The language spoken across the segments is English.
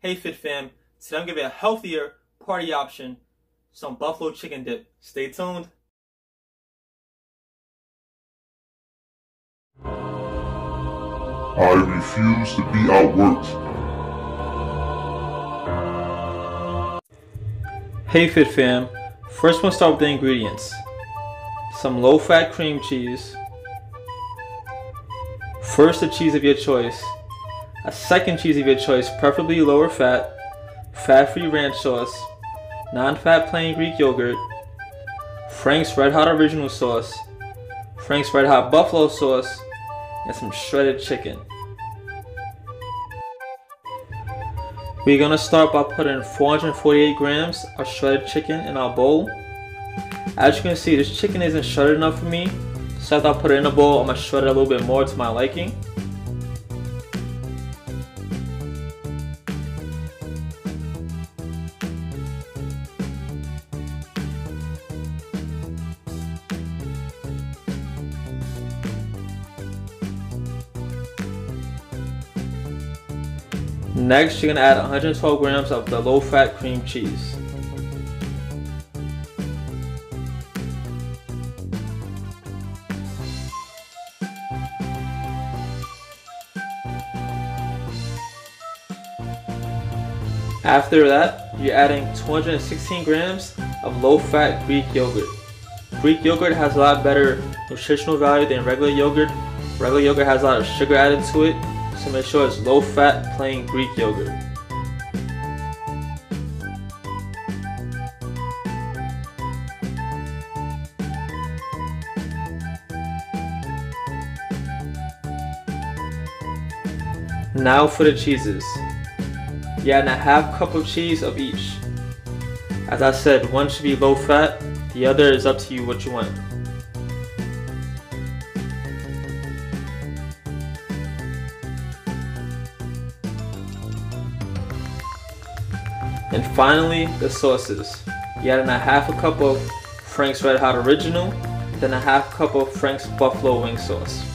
Hey Fit Fam, today I'm giving you a healthier party option, some buffalo chicken dip. Stay tuned. I refuse to be outworked. Hey Fit Fam, first we'll start with the ingredients. Some low-fat cream cheese. First, the cheese of your choice. A second cheese of your choice, preferably lower fat, fat-free ranch sauce, non-fat plain Greek yogurt, Frank's Red Hot Original Sauce, Frank's Red Hot Buffalo Sauce, and some shredded chicken. We're going to start by putting 448 grams of shredded chicken in our bowl. As you can see, this chicken isn't shredded enough for me, so after I put it in a bowl, I'm going to shred it a little bit more to my liking. Next, you're going to add 112 grams of the low-fat cream cheese. After that, you're adding 216 grams of low-fat Greek yogurt. Greek yogurt has a lot better nutritional value than regular yogurt. Regular yogurt has a lot of sugar added to it, so make sure it's low-fat plain Greek yogurt. Now for the cheeses. You're adding a half cup of cheese of each. As I said, one should be low fat, the other is up to you what you want. And finally, the sauces. You're adding a half a cup of Frank's Red Hot Original, then a half cup of Frank's Buffalo Wing Sauce.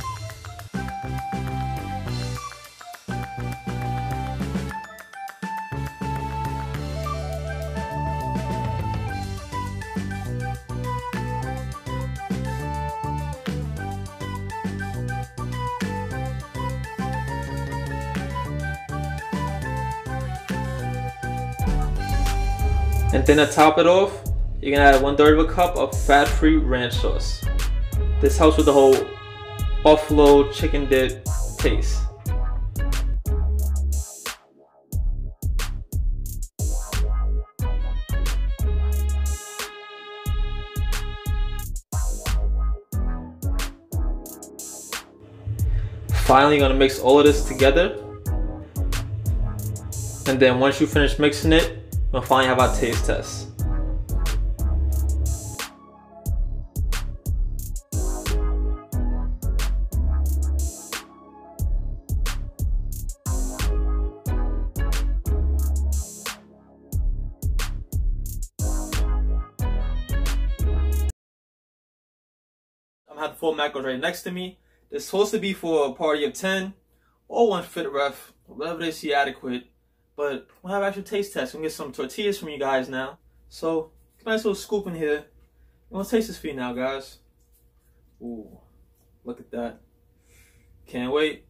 And then to top it off, you're gonna add 1/3 of a cup of fat-free ranch sauce. This helps with the whole buffalo chicken dip taste. Finally, you're gonna mix all of this together. And then once you finish mixing it, we'll finally have our taste test. I'm having 4 macros right next to me. They're supposed to be for a party of 10 or one fit ref, whatever they see adequate. But we'll have actual taste test. We'll get some tortillas from you guys now. So, nice little scoop in here. We'll taste this for you now, guys. Ooh, look at that. Can't wait.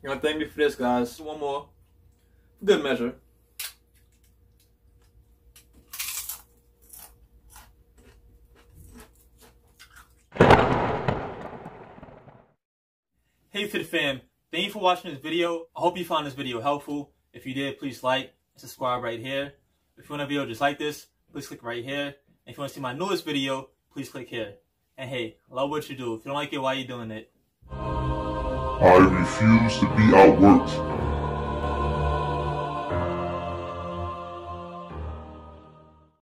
You're gonna thank me for this, guys. One more. Good measure. Hey Fit Fam, thank you for watching this video. I hope you found this video helpful. If you did, please like and subscribe right here. If you want a video just like this, please click right here. And if you want to see my newest video, please click here. And hey, love what you do. If you don't like it, why are you doing it? I refuse to be outworked.